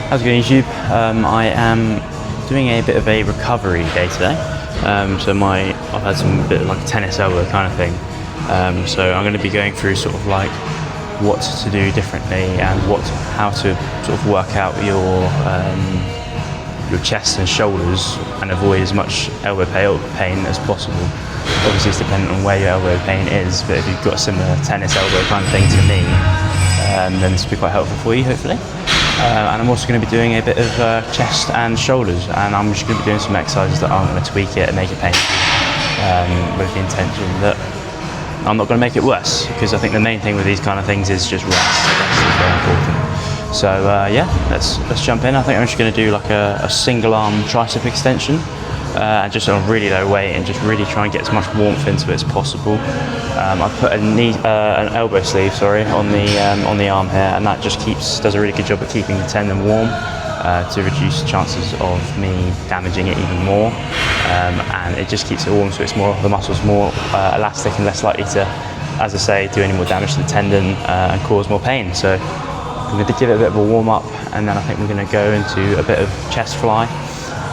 How's it going, YouTube? I am doing a bit of a recovery day today. So I've had some bit of like a tennis elbow kind of thing. So I'm going to be going through sort of like what to do differently and how to sort of work out your chest and shoulders and avoid as much elbow pain as possible. Obviously it's dependent on where your elbow pain is, but if you've got a similar tennis elbow kind of thing to me, then this will be quite helpful for you, hopefully. And I'm also going to be doing a bit of chest and shoulders, and I'm just going to be doing some exercises that aren't going to tweak it and make it painful, with the intention that I'm not going to make it worse, because I think the main thing with these kind of things is just rest. Rest is very important. So yeah, let's jump in. I think I'm just going to do like a single arm tricep extension, and just on a really low weight, and just really try and get as much warmth into it as possible. I've put an elbow sleeve, on the arm here, and that just does a really good job of keeping the tendon warm, to reduce chances of me damaging it even more. And it just keeps it warm, so the muscle's more elastic and less likely to, as I say, do any more damage to the tendon and cause more pain. So I'm going to give it a bit of a warm up, and then I think we're going to go into a bit of chest fly.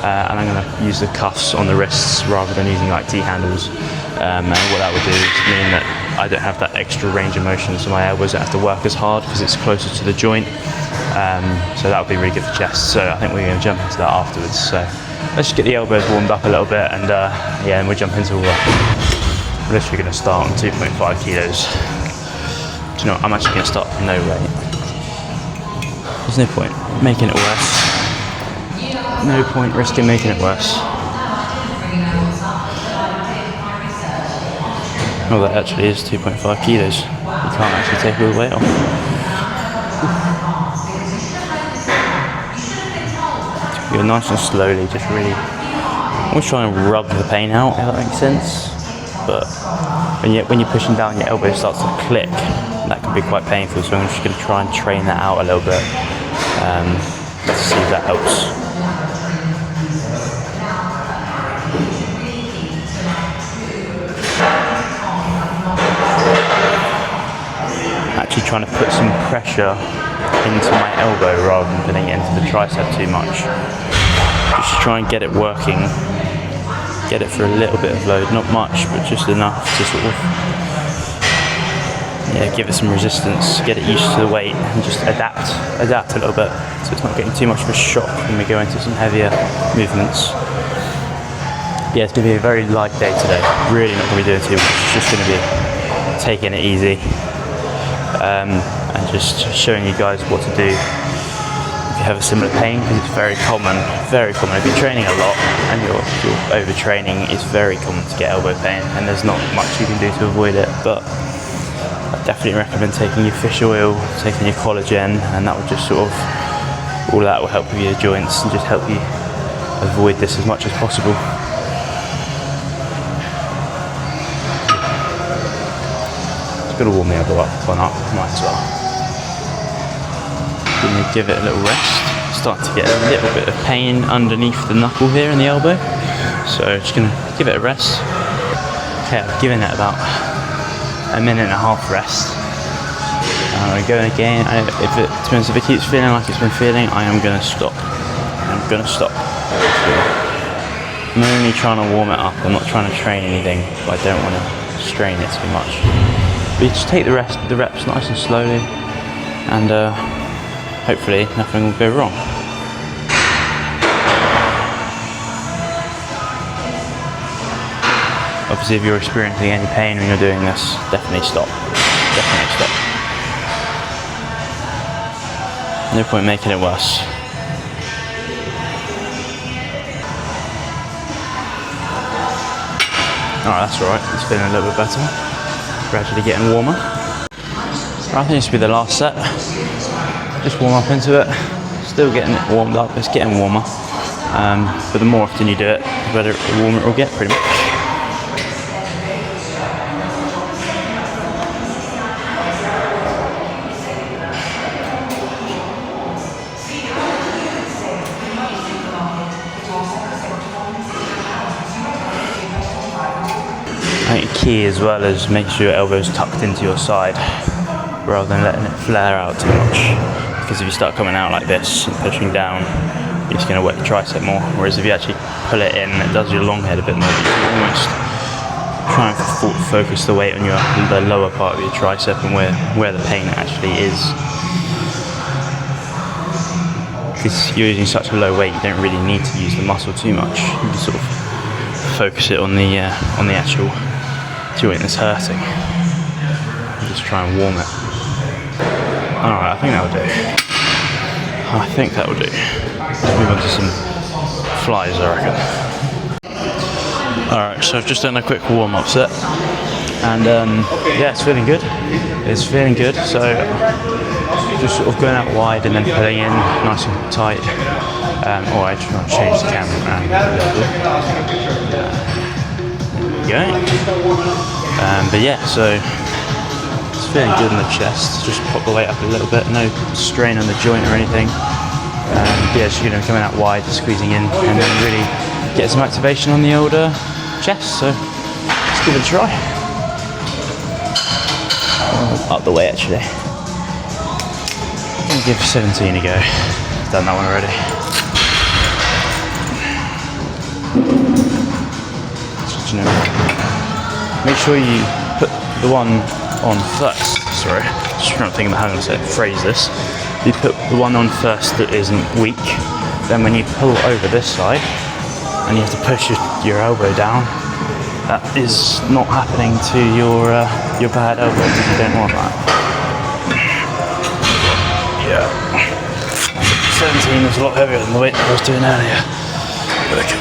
And I'm going to use the cuffs on the wrists rather than using like T-handles. And what that will do is mean that I don't have that extra range of motion, so my elbows don't have to work as hard because it's closer to the joint. So that would be really good for chest. So I think we're going to jump into that afterwards. So let's just get the elbows warmed up a little bit, and yeah, and we'll jump into we're literally going to start on 2.5 kilos. Do you know what? I'm actually going to start with no weight. There's no point making it worse. No point risking making it worse. Oh, that actually is 2.5 kilos. You can't actually take all the weight off. Go nice and slowly, just really always try and rub the pain out, if that makes sense. But when you're pushing down, your elbow starts to click. That can be quite painful, so I'm just going to try and train that out a little bit. Let's see if that helps. Actually trying to put some pressure into my elbow rather than putting it into the tricep too much. Just to try and get it working. Get it for a little bit of load, not much, but just enough to sort of give it some resistance, get it used to the weight, and just adapt a little bit so it's not getting too much of a shock when we go into some heavier movements. Yeah, it's going to be a very light day today. Really not going to be doing too much. It's just going to be taking it easy, and just showing you guys what to do if you have a similar pain, because it's very common. If you're training a lot and you're overtraining, it's very common to get elbow pain, and there's not much you can do to avoid it. But I definitely recommend taking your fish oil, taking your collagen, and that will just sort of, all that will help with your joints and just help you avoid this as much as possible. It's going to warm the elbow up, might as well. Going to give it a little rest. Start to get a little bit of pain underneath the knuckle here in the elbow. So just going to give it a rest. Okay, I've given it about a minute and a half rest. I'm going to go again. If it keeps feeling like it's been feeling, I am going to stop. I'm only trying to warm it up. I'm not trying to train anything, but I don't want to strain it too much. But you just take the reps nice and slowly, and hopefully nothing will go wrong. Obviously, if you're experiencing any pain when you're doing this, definitely stop. No point making it worse. Alright, that's alright. It's feeling a little bit better. Gradually getting warmer. I think this will be the last set. Just warm up into it. Still getting it warmed up. It's getting warmer. But the more often you do it, the warmer it will get, pretty much. I think the key as well is make sure your elbow's tucked into your side rather than letting it flare out too much. because if you start coming out like this and pushing down, you're just going to work your tricep more. Whereas if you actually pull it in, it does your long head a bit more. You can almost try and focus the weight on the lower part of your tricep and where the pain actually is. Because you're using such a low weight, you don't really need to use the muscle too much. You can sort of focus it on the actual joint that's hurting. Just try and warm it. Alright, I think that will do. I think that will do. Let's move on to some flies, I reckon. Alright, so I've just done a quick warm-up set. And yeah, it's feeling good. It's feeling good. So just sort of going out wide and then pulling in nice and tight. Or I try and change the camera around a little bit. There we go. But yeah, so it's feeling good in the chest. Just pop the weight up a little bit, no strain on the joint or anything. Yeah, just coming out wide, squeezing in, and then really get some activation on the old chest. So let's give it a try. Up the way actually. I'll give 17 a go. Done that one already. So, make sure you put the one on first. Sorry, just trying to think about how I'm going to phrase this. You put the one on first that isn't weak. Then when you pull over this side and you have to push your elbow down, that is not happening to your bad elbow. You don't want that. Yeah. 17 was a lot heavier than the weight I was doing earlier. Okay.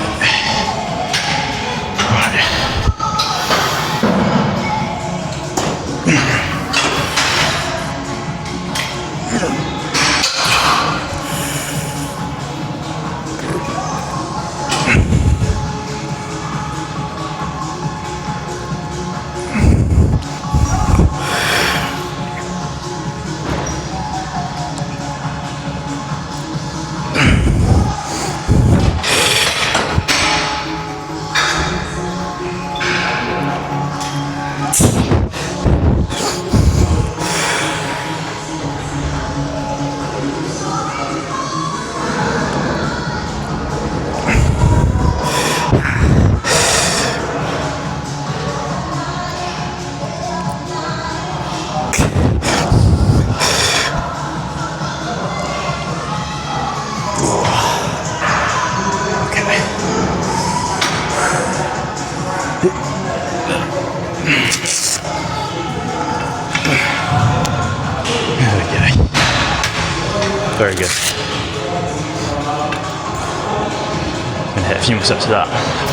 Very good. Gonna hit a few more sets of that.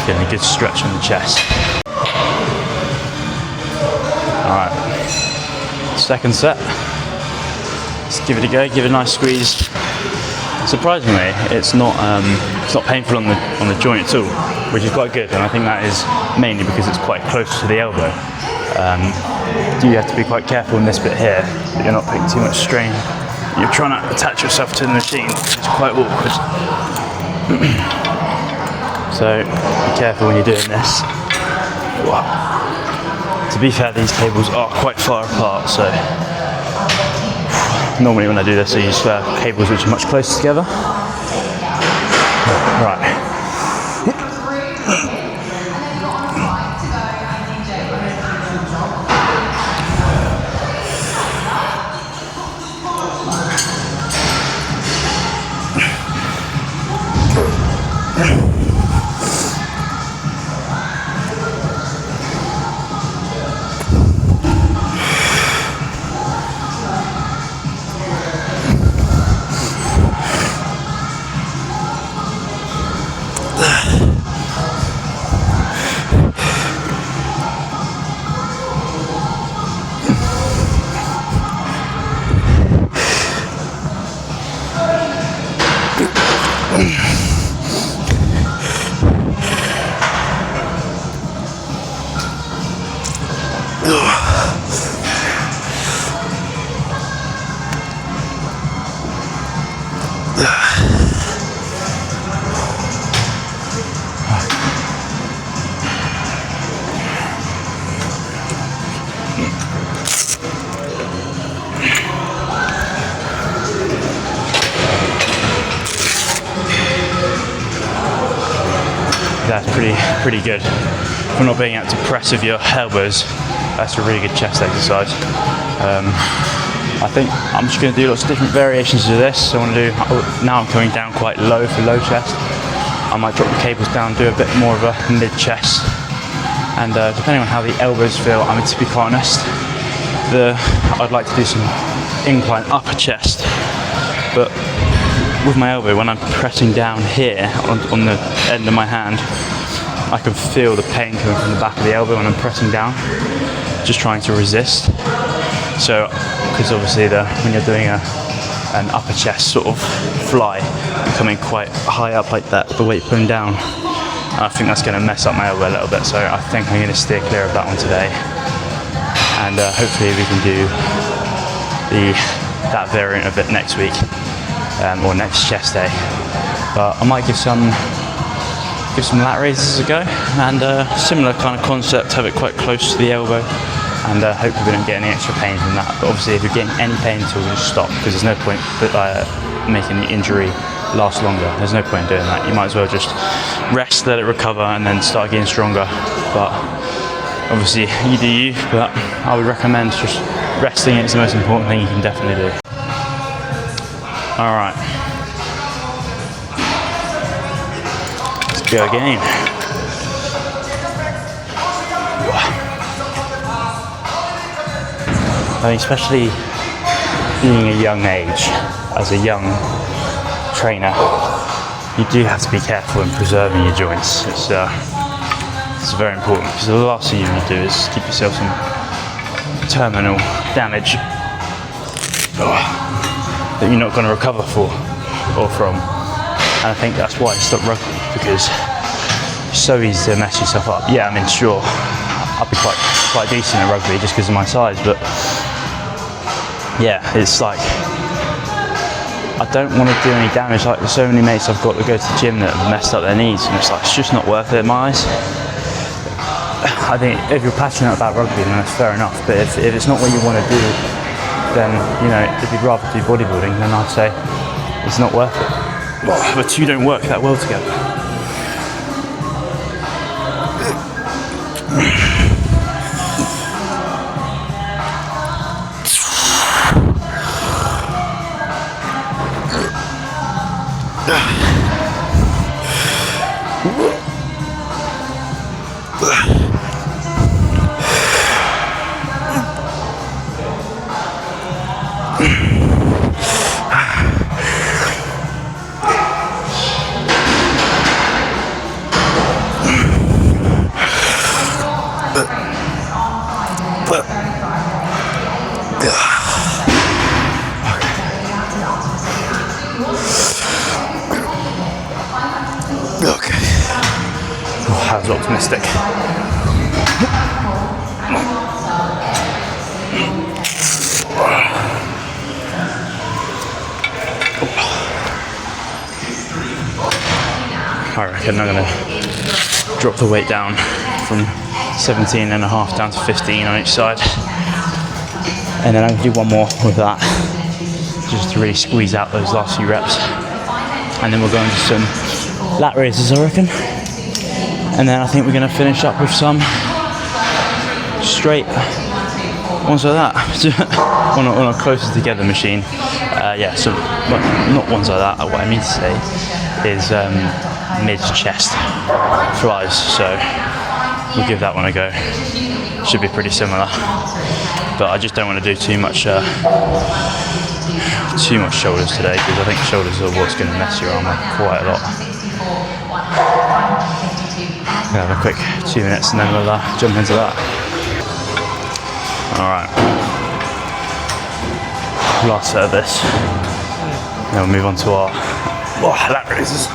Getting a good stretch on the chest. Alright. Second set. Let's give it a go, give it a nice squeeze. Surprisingly, it's not painful on the joint at all, which is quite good, and I think that is mainly because it's quite close to the elbow. You have to be quite careful in this bit here that you're not putting too much strain. You're trying to attach yourself to the machine, which is quite awkward. So be careful when you're doing this. Wow. To be fair, these cables are quite far apart, so normally when I do this I use cables which are much closer together. Right. that's pretty good. For not being able to press with your elbows, that's a really good chest exercise. I think I'm just going to do lots of different variations of this. So I want to do, now I'm coming down quite low for low chest. I might drop the cables down, do a bit more of a mid chest. And depending on how the elbows feel, I mean, to be quite honest, I'd like to do some incline upper chest. But with my elbow, when I'm pressing down here on the end of my hand, I can feel the pain coming from the back of the elbow when I'm pressing down, just trying to resist. So, because obviously when you're doing an upper chest sort of fly, you're coming quite high up like that, the weight pulling down. I think that's going to mess up my elbow a little bit, so I think I'm going to steer clear of that one today. And hopefully we can do that variant of it next week, or next chest day. But I might give some lat raises a go, and similar kind of concept, have it quite close to the elbow, and hopefully we don't get any extra pain from that. But obviously if you're getting any pain at all, just stop, because there's no point making the injury last longer. There's no point in doing that. You might as well just rest, let it recover, and then start getting stronger. But obviously you do you, but I would recommend just resting. It's the most important thing you can definitely do. Alright, let's go again. I mean, especially being a young age, as a young trainer, you do have to be careful in preserving your joints. It's very important, because the last thing you want to do is give yourself some terminal damage that you're not going to recover from. And I think that's why I stopped rugby, because it's so easy to mess yourself up. Yeah, I mean, sure, I'll be quite decent at rugby just because of my size, but yeah, it's like, I don't want to do any damage. Like, there's so many mates I've got that go to the gym that have messed up their knees, and it's like, it's just not worth it in my eyes. I think if you're passionate about rugby, then that's fair enough, but if it's not what you want to do, then, you know, if you'd rather do bodybuilding, then I'd say it's not worth it. Well, the two don't work that well together. Okay. Oh, that was optimistic. I reckon I'm going to drop the weight down from 17.5 down to 15 on each side, and then I'm going to do one more with that, just to really squeeze out those last few reps, and then we'll go into some lat raises, I reckon, and then I think we're going to finish up with some straight ones like that on a closer together machine. Yeah, so not ones like that. What I mean to say is mid-chest flies, so we'll give that one a go. Should be pretty similar, but I just don't want to do too much shoulders today, because I think shoulders are what's going to mess your arm up quite a lot. We'll have a quick 2 minutes and then we'll jump into that. Alright, last set of this, then we'll move on to our lat raises.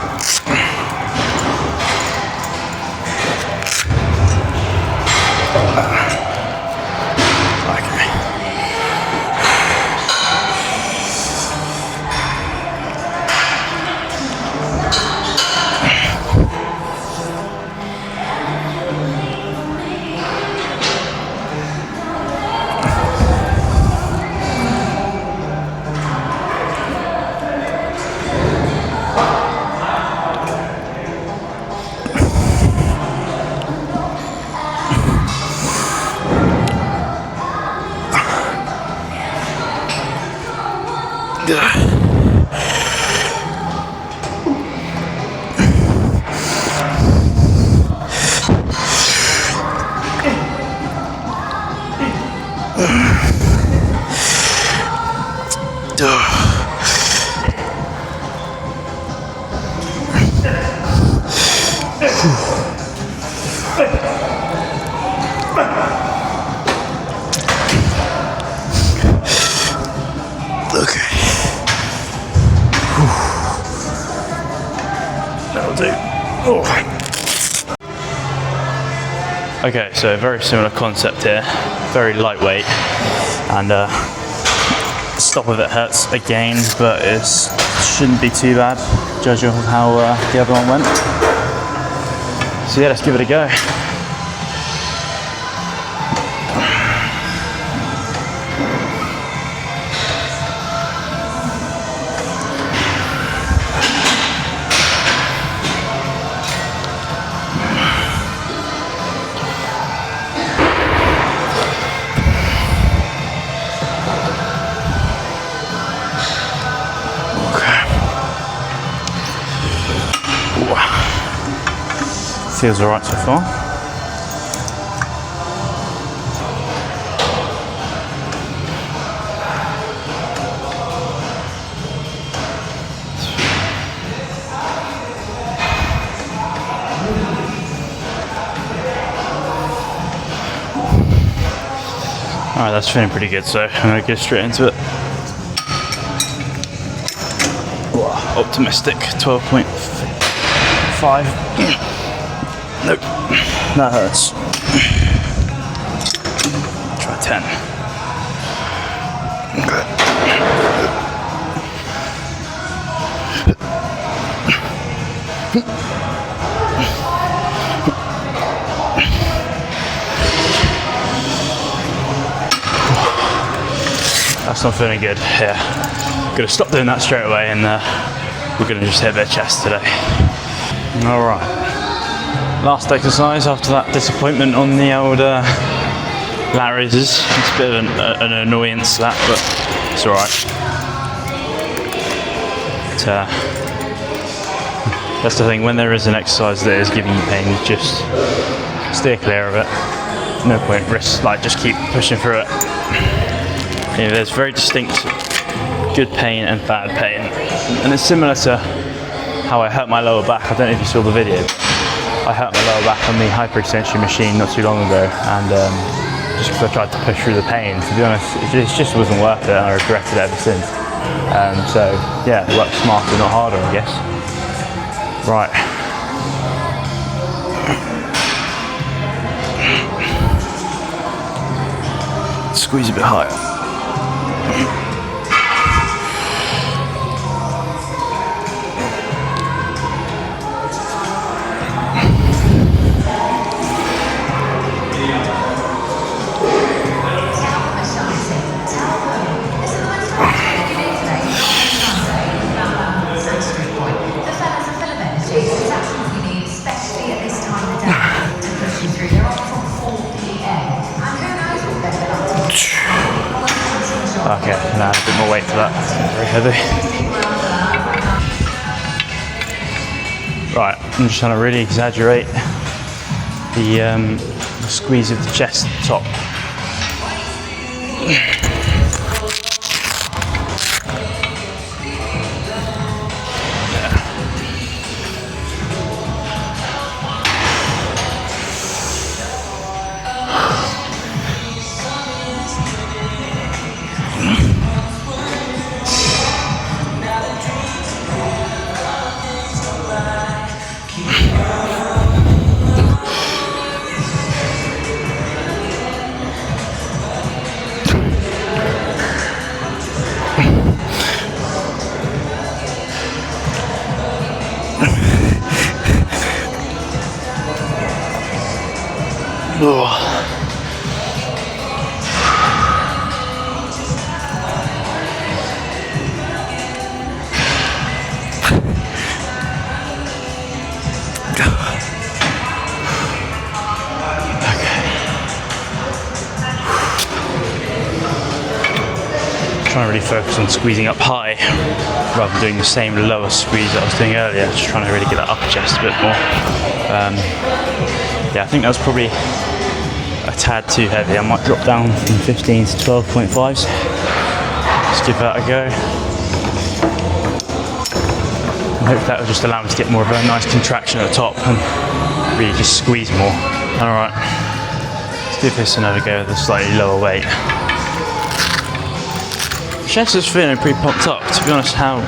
Okay. That'll do. Oh. Okay, so very similar concept here. Very lightweight, and the stop of it hurts again, but it shouldn't be too bad, judging on how the other one went. So yeah, let's give it a go. Feels alright so far. Alright, that's feeling pretty good, so I'm going to get straight into it. Optimistic, 12.5. Nope, that hurts. Try 10. Okay. That's not feeling good. Yeah, gonna stop doing that straight away, and we're gonna just hit their chest today. All right. Last exercise after that disappointment on the old lat raises. It's a bit of an annoyance, that, but it's alright. That's the thing, when there is an exercise that is giving you pain, just steer clear of it. No point just keep pushing through it. You know, there's very distinct good pain and bad pain, and it's similar to how I hurt my lower back. I don't know if you saw the video. I hurt my lower back on the hyperextension machine not too long ago, and just because I tried to push through the pain, to be honest, it just wasn't worth it, and I regretted it ever since. So yeah, work smarter, not harder, I guess. Right. Squeeze a bit higher. Okay, now a bit more weight for that. Very heavy. Right, I'm just trying to really exaggerate the squeeze of the chest top. Trying to really focus on squeezing up high rather than doing the same lower squeeze that I was doing earlier, just trying to really get that upper chest a bit more. Yeah, I think that was probably a tad too heavy. I might drop down from 15 to 12.5s. Let's give that a go. hopefully that will just allow me to get more of a nice contraction at the top and really just squeeze more. Alright, let's give this another go with a slightly lower weight. Chest is feeling pretty pumped up, to be honest. How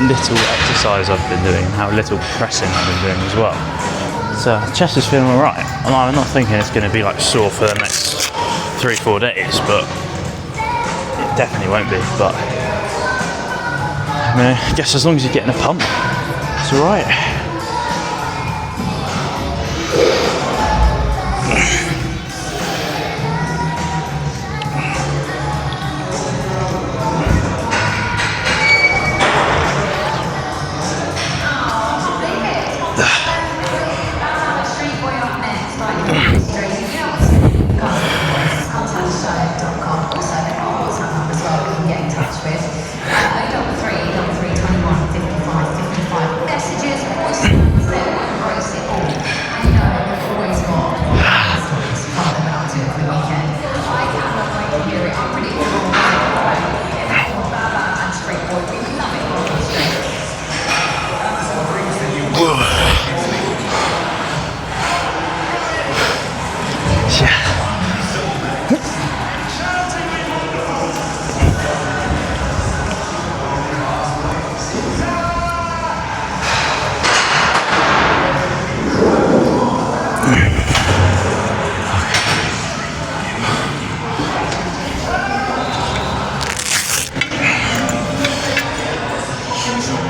little exercise I've been doing and how little pressing I've been doing as well. So chest is feeling alright. I'm not thinking it's going to be like sore for the next 3-4 days, but it definitely won't be. But I mean, I guess as long as you're getting a pump, it's alright.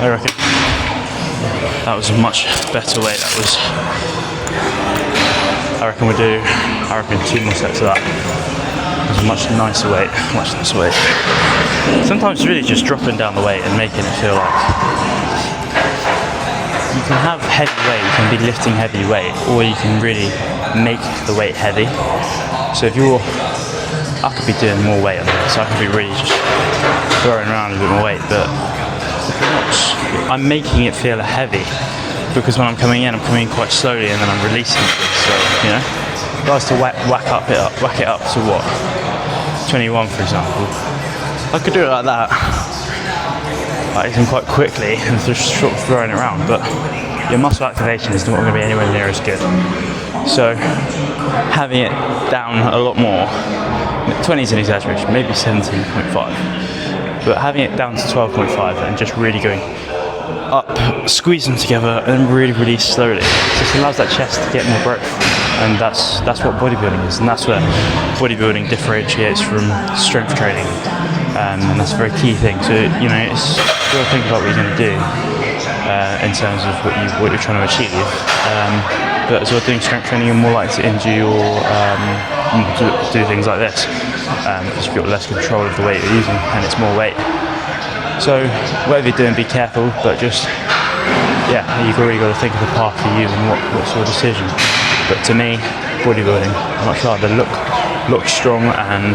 I reckon that was a much better weight. I reckon we'll do 2 more sets of that. That's a much nicer weight, Sometimes it's really just dropping down the weight and making it feel like you can have heavy weight, you can be lifting heavy weight, or you can really make the weight heavy. So if I could be doing more weight on this, so I could be really just throwing around a bit more weight, but I'm making it feel heavy because when I'm coming in, I'm coming in quite slowly and then I'm releasing it. So, you know, if I was to whack it up to what? 21, for example. I could do it like that, like quite quickly and just sort of throwing it around, but your muscle activation is not going to be anywhere near as good. So having it down a lot more, 20 is an exaggeration, maybe 17.5. But having it down to 12.5 and just really going up, squeeze them together, and then really release slowly. It just allows that chest to get more growth, and that's what bodybuilding is, and that's where bodybuilding differentiates from strength training, and that's a very key thing. So you know, you've got to think about what you're going to do in terms of what you're trying to achieve. But as well, doing strength training, you're more likely to injure or do things like this. Because you've got less control of the weight you're using and it's more weight. So whatever you're doing, be careful, but just, you've really got to think of the path for you and what sort of decision. But to me, bodybuilding, I'd much rather look strong and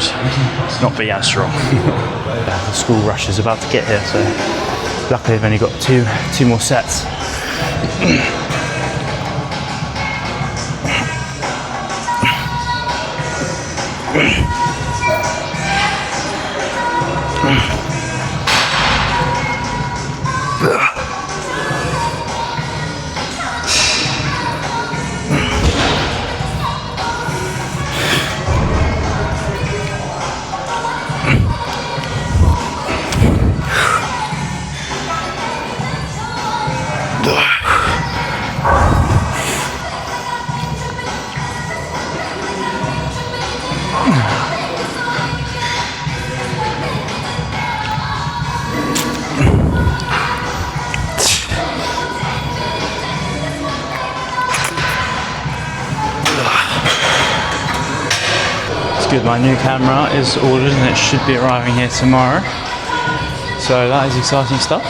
not be as strong. The school rush is about to get here, so luckily I've only got two more sets. My new camera is ordered and it should be arriving here tomorrow, so that is exciting stuff.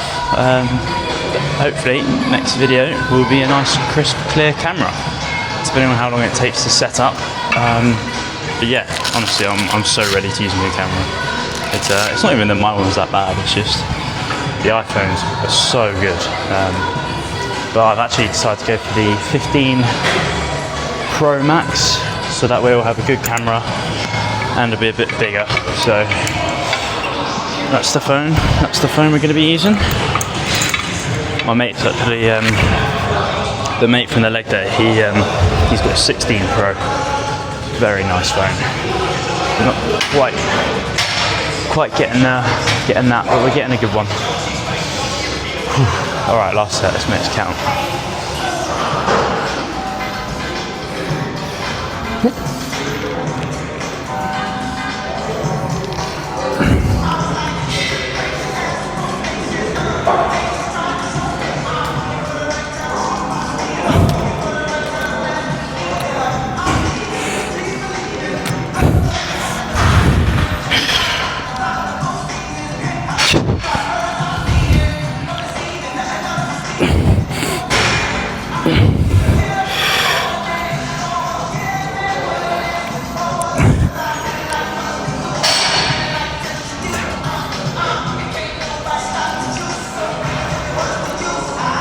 Hopefully next video will be a nice crisp clear camera, depending on how long it takes to set up. But yeah, honestly I'm so ready to use a new camera. It's not even that my one's that bad, it's just the iPhones are so good. But I've actually decided to go for the 15 Pro Max, so that way we'll have a good camera and it'll be a bit bigger. So that's the phone we're going to be using. My mate's actually, the mate from the leg day, he's got a 16 Pro. Very nice phone. Not quite getting that, but we're getting a good one. All right, last set, let's make this count.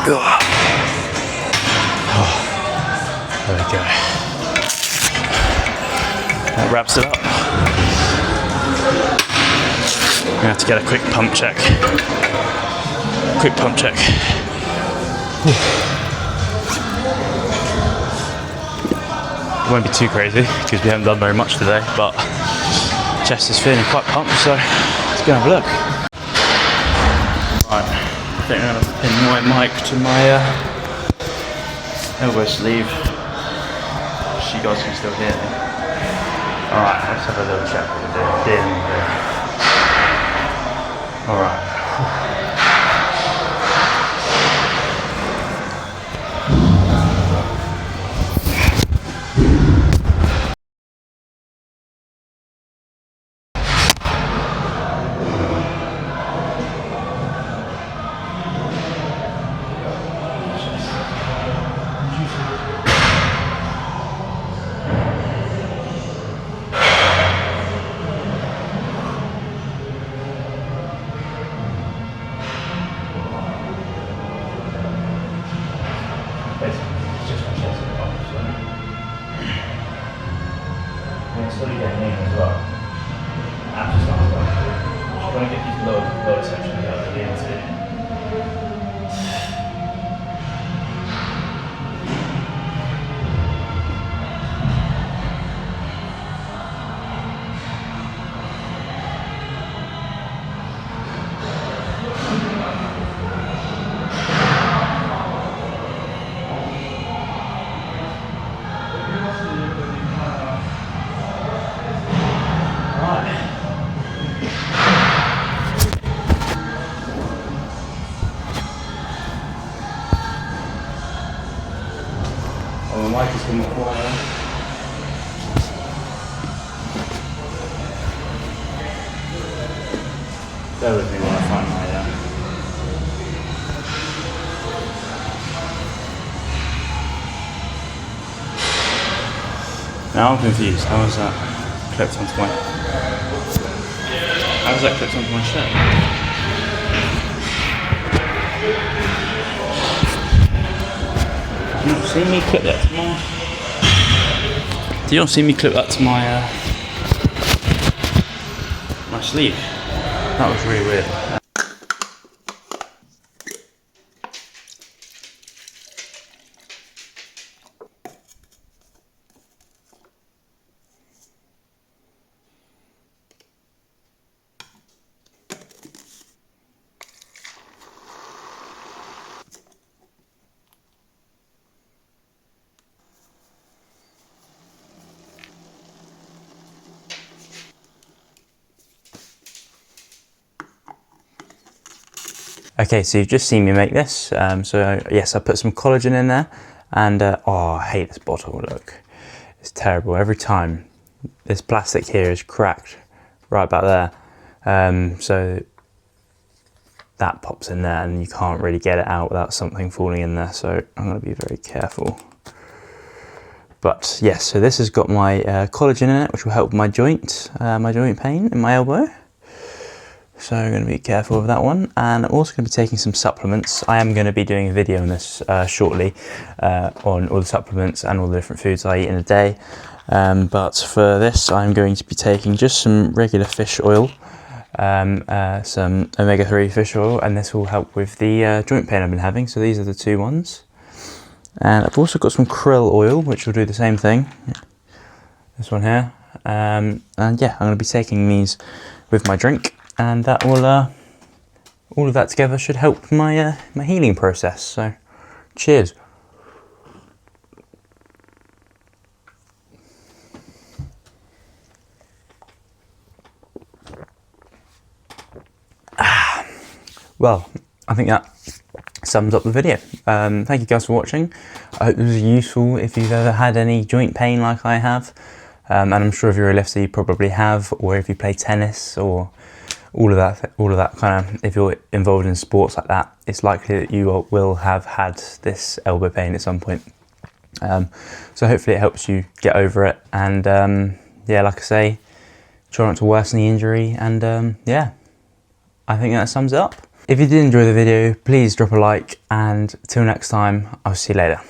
There we go. That wraps it up. I'm gonna have to get a quick pump check. It won't be too crazy because we haven't done very much today, but chest is feeling quite pumped, so let's go have a look. Right, I think I'm gonna pin my mic to my elbow sleeve. You guys can still hear me. Alright, let's have a little chat what we're doing. Alright. Slowly getting in as well. After starting to just want to get these lower sections out of the inside. Oh, my mic is coming quiet. Bear with me while I find my Now I'm confused. How is that clipped onto my... How is that clipped onto my shirt? Do you not see me clip that to my... Do you not see me clip that to my my sleeve? That was really weird. Okay, so you've just seen me make this. So yes, I put some collagen in there, and oh, I hate this bottle. Look, it's terrible. Every time this plastic here is cracked, right about there. So that pops in there, and you can't really get it out without something falling in there. So I'm going to be very careful. But yes, so this has got my collagen in it, which will help my joint pain in my elbow. So I'm going to be careful with that one, and I'm also going to be taking some supplements. I am going to be doing a video on this shortly on all the supplements and all the different foods I eat in a day. But for this, I'm going to be taking just some regular fish oil, some omega-3 fish oil, and this will help with the joint pain I've been having. So these are the 2 ones. And I've also got some krill oil, which will do the same thing. This one here. And yeah, I'm going to be taking these with my drink, and that will, all of that together should help my my healing process. So, cheers. Well, I think that sums up the video. Thank you guys for watching. I hope it was useful if you've ever had any joint pain like I have. And I'm sure if you're a lifter you probably have, or if you play tennis or all of that kind of, if you're involved in sports like that, it's likely that you will have had this elbow pain at some point. So hopefully it helps you get over it, and yeah, like I say, try not to worsen the injury, and yeah, I think that sums it up. If you did enjoy the video, please drop a like, and till next time, I'll see you later.